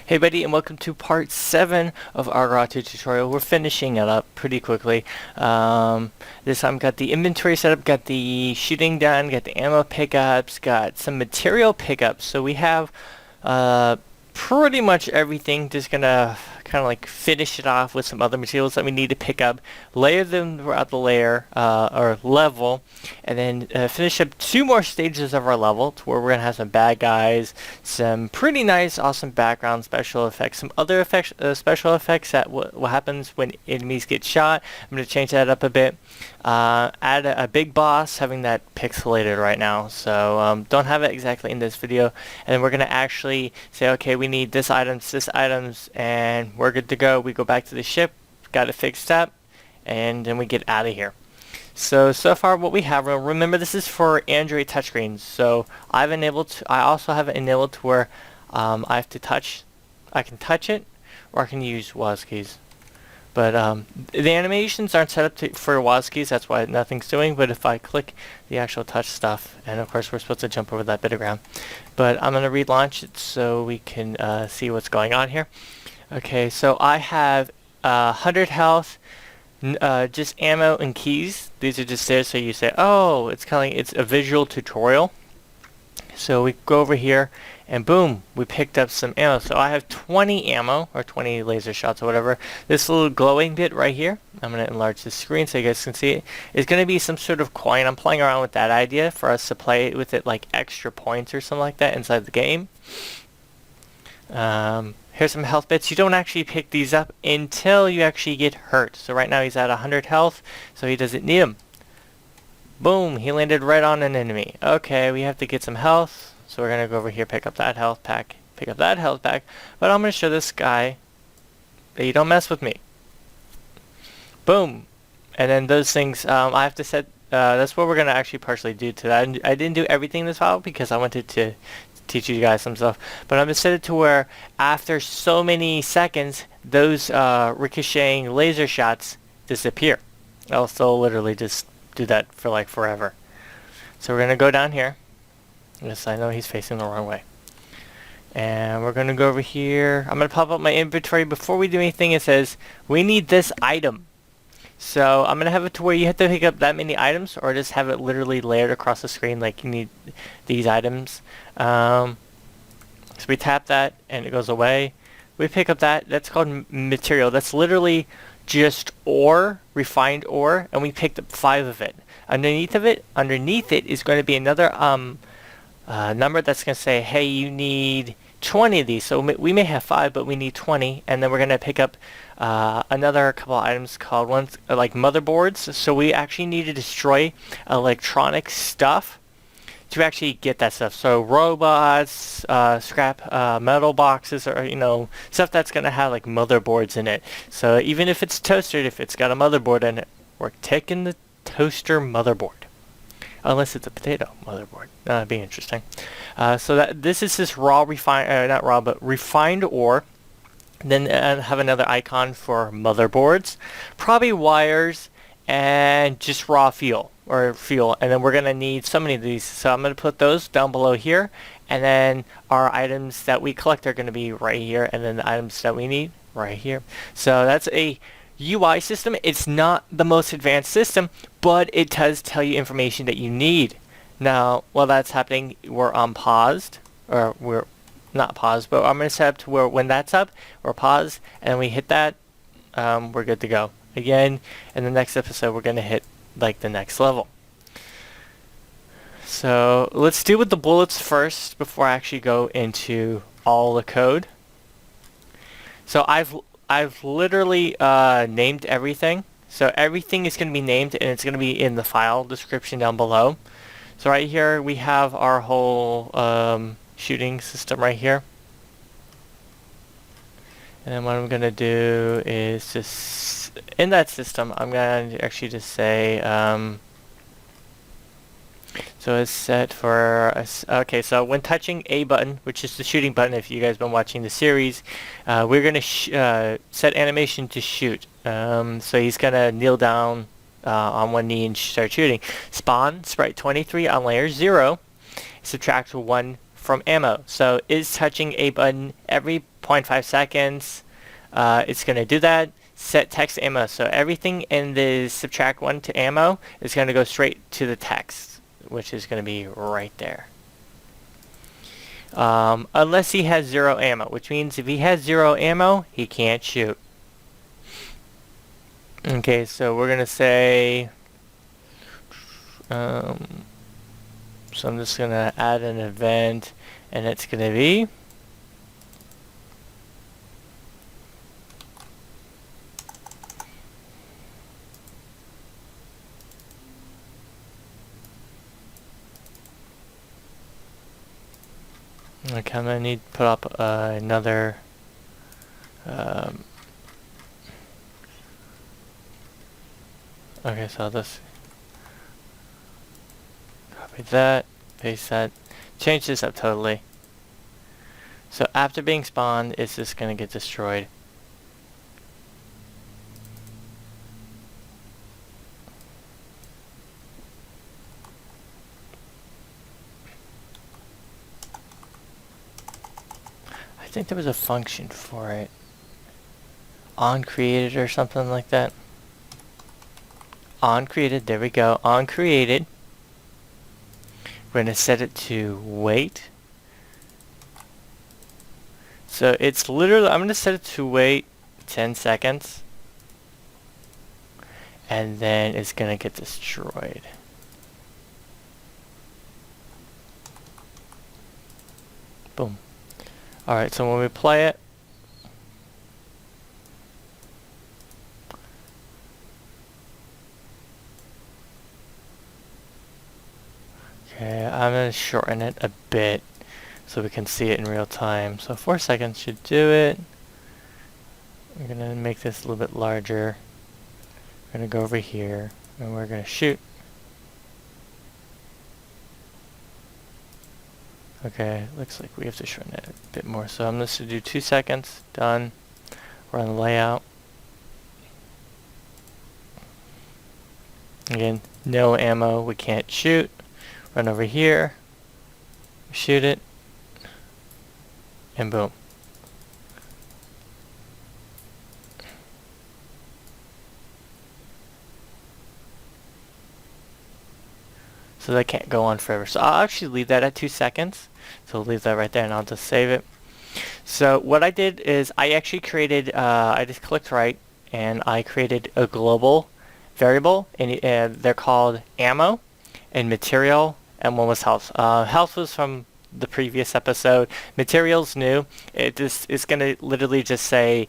Hey buddy, and welcome to part 7 of our Raw 2 tutorial. We're finishing it up pretty quickly. This time got the inventory set up, got the shooting done, got the ammo pickups, got some material pickups. So we have pretty much everything. Just gonna kind of like finish it off with some other materials that we need to pick up, layer them throughout the layer or level, and then finish up 2 more stages of our level to where we're gonna have some bad guys, some pretty nice awesome background special effects, some other effects, special effects that what happens when enemies get shot. I'm gonna change that up a bit, add a big boss, having that pixelated right now, so don't have it exactly in this video, and then we're gonna actually say, okay, we need this items, and we're good to go. We go back to the ship, got it fixed up, and then we get out of here. So far what we have, remember this is for Android touchscreens, so I also have it enabled to where I can touch it, or I can use WASD keys. But the animations aren't set up for WASD keys, that's why nothing's doing, but if I click the actual touch stuff, and of course we're supposed to jump over that bit of ground, but I'm going to relaunch it so we can see what's going on here. Okay, so I have 100 health, just ammo and keys. These are just there so you say, oh, it's a visual tutorial. So we go over here and boom, we picked up some ammo. So I have 20 ammo, or 20 laser shots or whatever. This little glowing bit right here, I'm going to enlarge the screen so you guys can see it, is going to be some sort of coin. I'm playing around with that idea for us to play with it like extra points or something like that inside the game. Here's some health bits. You don't actually pick these up until you actually get hurt. So right now he's at 100 health, so he doesn't need them. Boom, he landed right on an enemy. Okay, we have to get some health, so we're going to go over here, pick up that health pack, but I'm going to show this guy that you don't mess with me. Boom. And then those things, I have to set, that's what we're going to actually partially do to that. I didn't do everything in this file because I wanted to teach you guys some stuff, but I'm going to set it to where after so many seconds, those ricocheting laser shots disappear. I'll still literally just do that for like forever. So we're going to go down here. Yes, I know he's facing the wrong way. And we're going to go over here. I'm going to pop up my inventory. Before we do anything, it says, we need this item. So I'm going to have it to where you have to pick up that many items, or just have it literally layered across the screen like you need these items. So we tap that and it goes away. We pick up that's called material. That's literally just ore, refined ore, and we picked up 5 of it. Underneath it is going to be another number that's going to say, hey, you need 20 of these. So we may have 5, but we need 20, and then we're going to pick up another couple items called like motherboards. So we actually need to destroy electronic stuff to actually get that stuff. So robots, scrap metal boxes, or stuff that's going to have like motherboards in it. So even if it's toasted, if it's got a motherboard in it, we're taking the toaster motherboard. Unless it's a potato motherboard. That'd be interesting. So this is this raw not raw, but refined ore. Then have another icon for motherboards, probably wires, and just raw fuel. And then we're going to need so many of these. So I'm going to put those down below here, and then our items that we collect are going to be right here, and then the items that we need right here. So that's a UI system. It's not the most advanced system, but it does tell you information that you need. Now, while that's happening, we're on paused, or we're not paused, but I'm going to set up to where when that's up, we're paused, and we hit that, we're good to go. Again, in the next episode, we're going to hit like the next level. So let's deal with the bullets first before I actually go into all the code. So I've literally named everything. So everything is going to be named, and it's going to be in the file description down below. So right here we have our whole shooting system right here. And then what I'm going to do is just, in that system, I'm going to actually just say, so it's set for, okay, so when touching A button, which is the shooting button if you guys been watching the series, we're going to set animation to shoot. So he's going to kneel down on one knee and start shooting. Spawn, sprite 23 on layer 0, subtract 1 from ammo. So is touching A button every 0.5 seconds. It's going to do that. Set text ammo. So everything in the subtract 1 to ammo is going to go straight to the text, which is going to be right there. Unless he has 0 ammo, which means if he has 0 ammo, he can't shoot. Okay, so we're going to say, so I'm just going to add an event, and it's going to be okay, I'm going to need to put up another okay, so I'll just copy that, paste that, change this up totally. So after being spawned, it's just going to get destroyed. I think there was a function for it. On created or something like that. On created, there we go. On created. We're going to set it to wait. So it's literally, I'm going to set it to wait 10 seconds. And then it's going to get destroyed. Boom. Alright, so when we play it, okay, I'm going to shorten it a bit so we can see it in real time. So 4 seconds should do it. We're going to make this a little bit larger. We're going to go over here and we're going to shoot. Okay, looks like we have to shorten it a bit more. So I'm just going to do 2 seconds. Done. We're on the layout. Again, no ammo, we can't shoot. Run over here, shoot it, and boom. So that can't go on forever. So I'll actually leave that at 2 seconds. So I'll leave that right there and I'll just save it. So what I did is I actually created, I just clicked right and I created a global variable, and they're called ammo and material, and one was health. Health was from the previous episode. Material's new. It's going to literally just say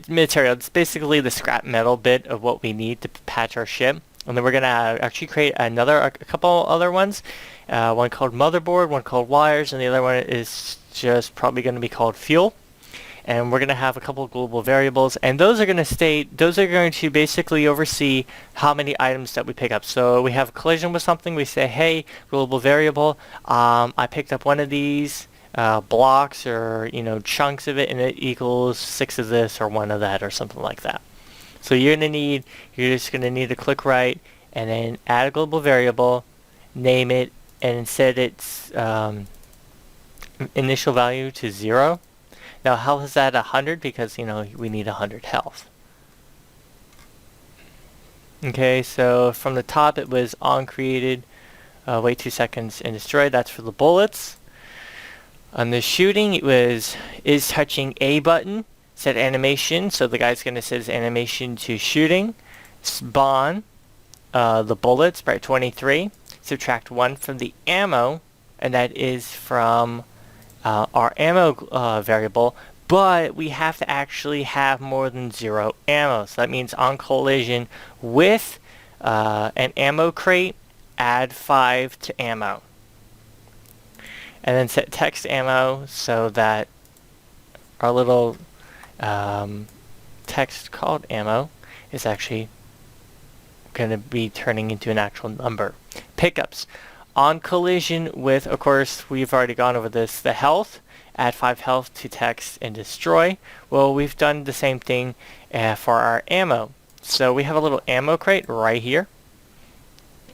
material. It's basically the scrap metal bit of what we need to patch our ship. And then we're going to actually create a couple other ones. One called motherboard, one called wires, and the other one is just probably going to be called fuel. And we're going to have a couple of global variables, and those are going to basically oversee how many items that we pick up. So we have a collision with something, we say, hey, global variable, I picked up one of these blocks or chunks of it, and it equals 6 of this or 1 of that or something like that. So you're just going to need to click right and then add a global variable, name it, and set its initial value to 0. Now health is at 100 because we need 100 health. Okay, so from the top it was on created, wait 2 seconds and destroy. That's for the bullets. On the shooting, it was is touching A button. Set animation, so the guy's going to set his animation to shooting. Spawn the bullets by 23. Subtract 1 from the ammo, and that is from our ammo variable, but we have to actually have more than 0 ammo. So that means on collision with an ammo crate, add 5 to ammo. And then set text ammo so that our little text called ammo is actually going to be turning into an actual number. Pickups. On collision with, of course, we've already gone over this, the health, add 5 health to text and destroy. Well, we've done the same thing for our ammo. So we have a little ammo crate right here.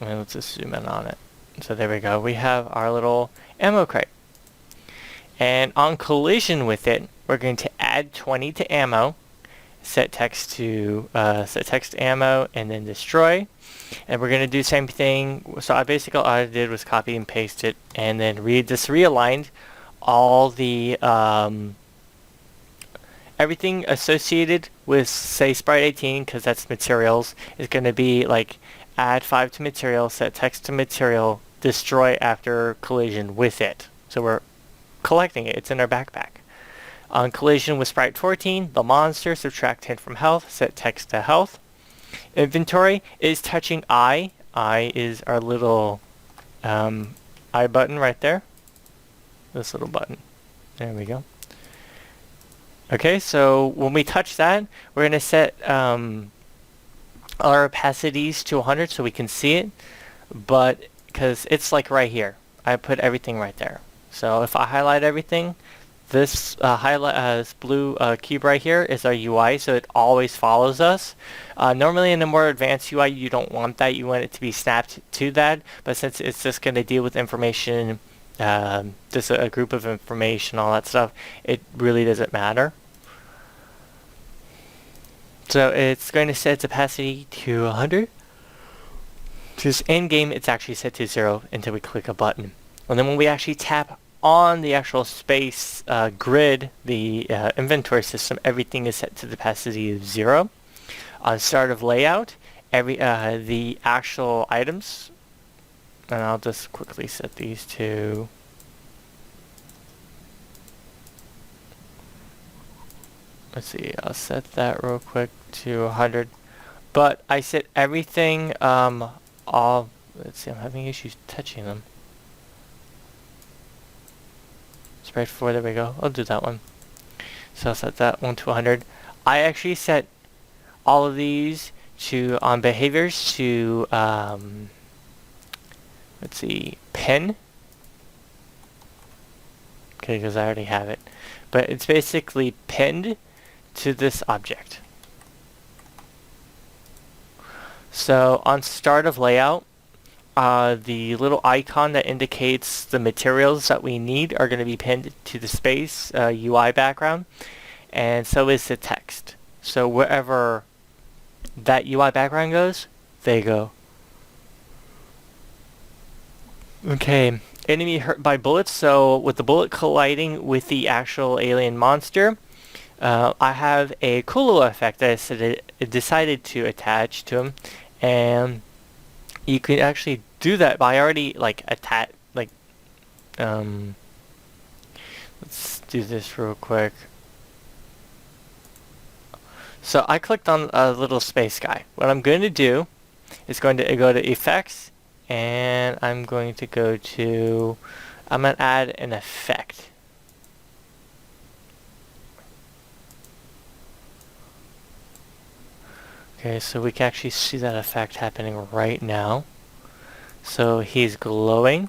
And let's just zoom in on it. So there we go. We have our little ammo crate. And on collision with it, we're going to add 20 to ammo, set text to ammo, and then destroy. And we're going to do the same thing. So all I did was copy and paste it, and then realigned all the everything associated with, say, sprite 18, because that's materials, is going to be like add 5 to material, set text to material, destroy after collision with it. So we're collecting it. It's in our backpack. On collision with sprite 14, the monster, subtract 10 from health, set text to health. Inventory is touching I. I is our little I button right there. This little button. There we go. Okay, so when we touch that, we're going to set our opacities to 100 so we can see it, but because it's like right here. I put everything right there. So if I highlight everything, this this blue cube right here is our UI, so it always follows us. Normally in a more advanced UI, you don't want that. You want it to be snapped to that, but since it's just going to deal with information, just a group of information, all that stuff, it really doesn't matter. So it's going to set its opacity to 100. Because in game, it's actually set to 0 until we click a button. And then when we actually tap on the actual space grid, the inventory system, everything is set to the opacity of 0. On start of layout, the actual items, and I'll just quickly set these to let's see, I'll set that real quick to 100. But I set everything, all, let's see, I'm having issues touching them. Sprite 4, there we go. I'll do that one. So I'll set that one to 100. I actually set all of these to, on behaviors to, let's see, pin. Okay, because I already have it. But it's basically pinned to this object. So on start of layout, the little icon that indicates the materials that we need are going to be pinned to the space UI background, and so is the text. So wherever that UI background goes, they go. Okay, enemy hurt by bullets. So with the bullet colliding with the actual alien monster, I have a cool little effect that I decided to attach to him, and you can actually do that by already let's do this real quick. So I clicked on a little space guy. What I'm going to do is going to go to effects, and I'm going to go to, I'm going to add an effect. Okay, so we can actually see that effect happening right now. So he's glowing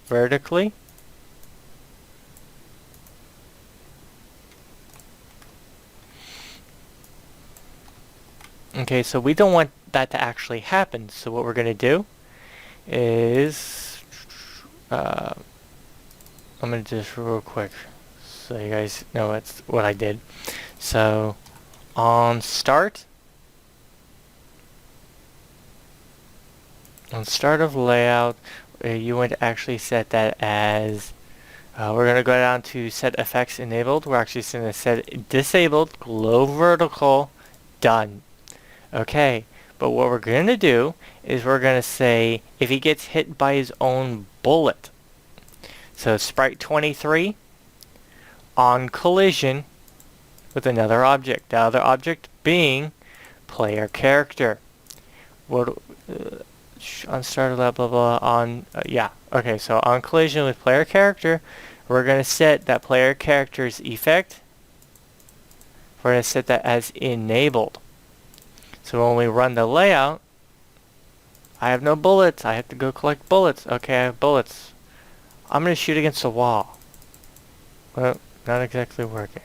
vertically. Okay, so we don't want that to actually happen. So what we're going to do is, I'm going to do this real quick so you guys know what I did. So on start, on start of layout, you want to actually set that as, we're going to go down to set effects enabled. We're actually going to set it disabled, glow vertical, done. Okay, but what we're going to do is we're going to say if he gets hit by his own bullet. So sprite 23 on collision with another object. The other object being player character. What on start blah blah blah on yeah. Okay, so on collision with player character, we're going to set that player character's effect. We're going to set that as enabled. So when we run the layout, I have no bullets. I have to go collect bullets. Okay, I have bullets. I'm going to shoot against the wall. Well, not exactly working.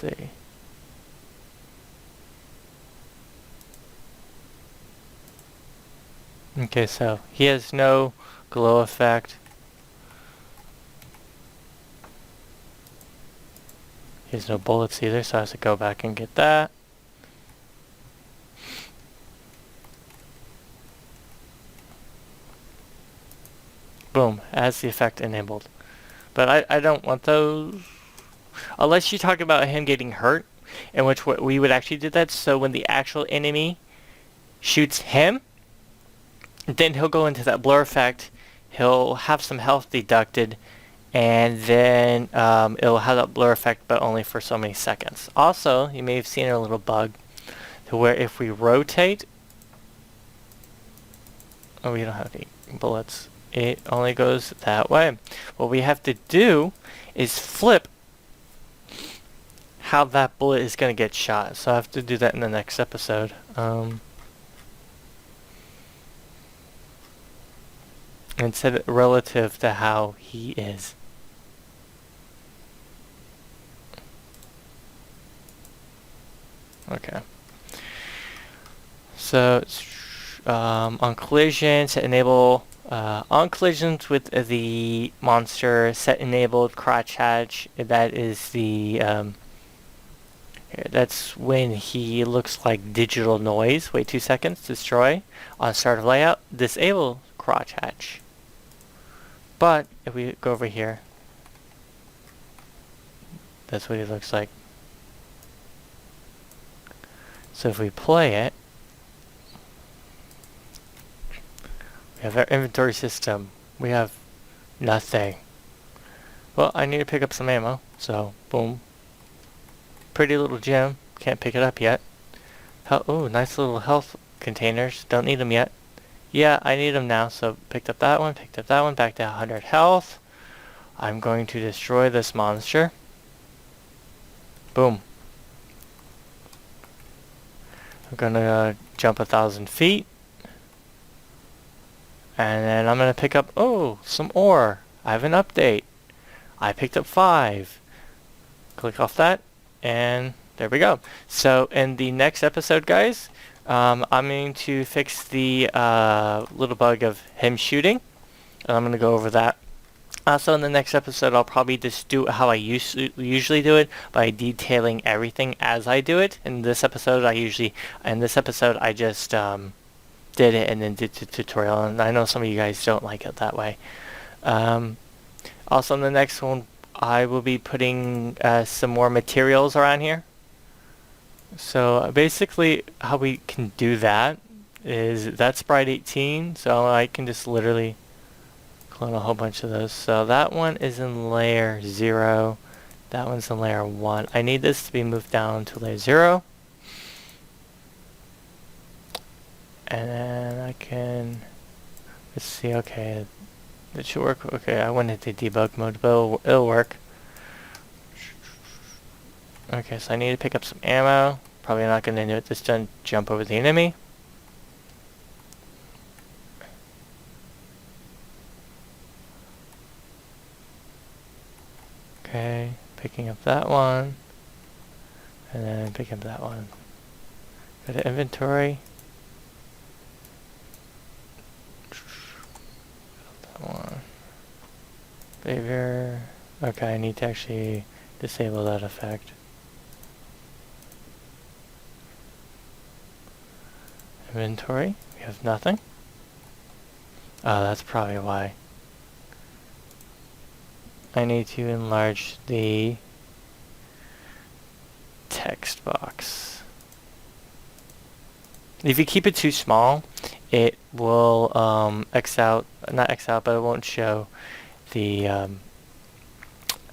see. Okay, so he has no glow effect. He has no bullets either, so I have to go back and get that. Boom, as the effect enabled. But I don't want those. Unless you talk about him getting hurt, in which we would actually do that, so when the actual enemy shoots him, then he'll go into that blur effect, he'll have some health deducted, and then it'll have that blur effect, but only for so many seconds. Also, you may have seen a little bug, to where if we rotate, oh, we don't have any bullets. It only goes that way. What we have to do is flip how that bullet is going to get shot. So I have to do that in the next episode. And set it relative to how he is. Okay. So on collisions, enable on collisions with the monster, set enabled crotch hatch. That is the that's when he looks like digital noise. Wait 2 seconds. Destroy. On start of layout, disable crotch hatch. But if we go over here, that's what he looks like. So if we play it, we have our inventory system. We have nothing. Well, I need to pick up some ammo, so boom. Pretty little gem. Can't pick it up yet. Oh, nice little health containers. Don't need them yet. Yeah, I need them now, so picked up that one, back to 100 health. I'm going to destroy this monster. Boom. I'm gonna jump 1,000 feet. And then I'm gonna pick up, oh, some ore. I have an update. I picked up 5. Click off that, and there we go. So in the next episode, guys, I'm going to fix the little bug of him shooting. And I'm going to go over that. Also, in the next episode, I'll probably just do it how I usually do it, by detailing everything as I do it. In this episode, I just did it and then did the tutorial. And I know some of you guys don't like it that way. Also, in the next one, I will be putting some more materials around here. So basically how we can do that is that's sprite 18, so I can just literally clone a whole bunch of those. So that one is in layer 0, that one's in layer 1. I need this to be moved down to layer 0. And then I can, let's see, okay, that should work. Okay, I went into debug mode, but it'll work. Okay, so I need to pick up some ammo. Probably not going to do it this time. Jump over the enemy. Okay, picking up that one. And then picking up that one. Go to inventory. That one. Behavior. Okay, I need to actually disable that effect. Inventory, we have nothing. Oh, that's probably why. I need to enlarge the text box. If you keep it too small, it will X out, not X out, but it won't show the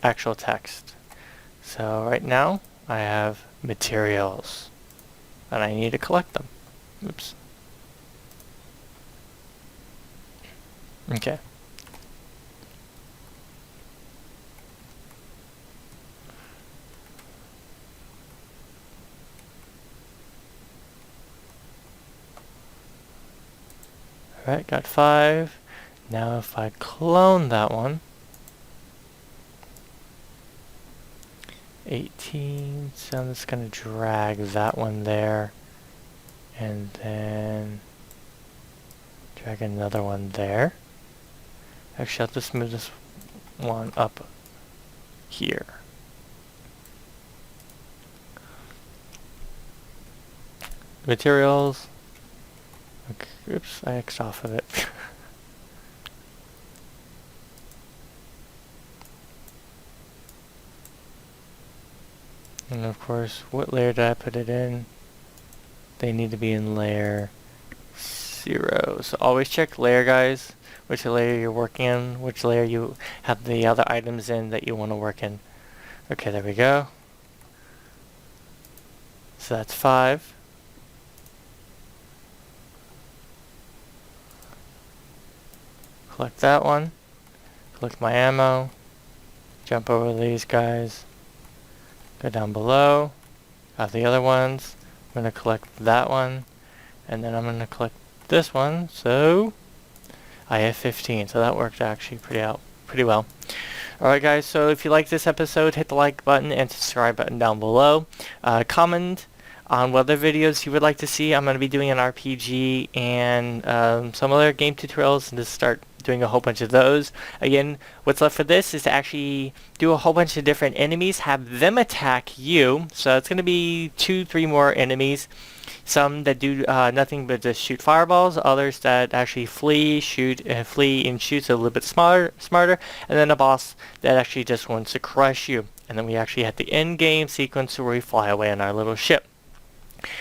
actual text. So right now, I have materials, and I need to collect them. Oops. Okay. Alright, got 5. Now if I clone that one, 18, so I'm just going to drag that one there, and then drag another one there. Actually, I'll just move this one up here. Materials. Okay, oops, I X'd off of it. And of course, what layer did I put it in? They need to be in layer 0. So always check layer, guys. Which layer you're working in, which layer you have the other items in that you want to work in. Okay, there we go. So that's 5. Collect that one. Collect my ammo. Jump over these guys. Go down below. Have the other ones. I'm going to collect that one. And then I'm going to collect this one. So I have 15. So that worked actually pretty well. Alright guys, so if you like this episode, hit the like button and subscribe button down below. Comment on what other videos you would like to see. I'm going to be doing an RPG and some other game tutorials, and just start doing a whole bunch of those. Again, what's left for this is to actually do a whole bunch of different enemies, have them attack you. So it's going to be 2-3 more enemies. Some that do nothing but just shoot fireballs, others that actually flee and shoot a little bit smarter, and then a boss that actually just wants to crush you. And then we actually have the end game sequence where we fly away on our little ship.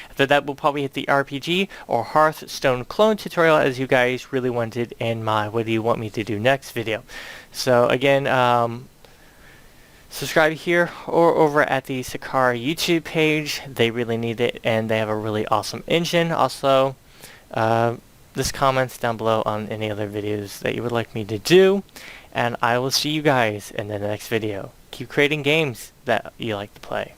After that, we'll probably hit the RPG or Hearthstone clone tutorial, as you guys really wanted in my what do you want me to do next video. So again, subscribe here or over at the Sakara YouTube page. They really need it, and they have a really awesome engine. Also, just comments down below on any other videos that you would like me to do, and I will see you guys in the next video. Keep creating games that you like to play.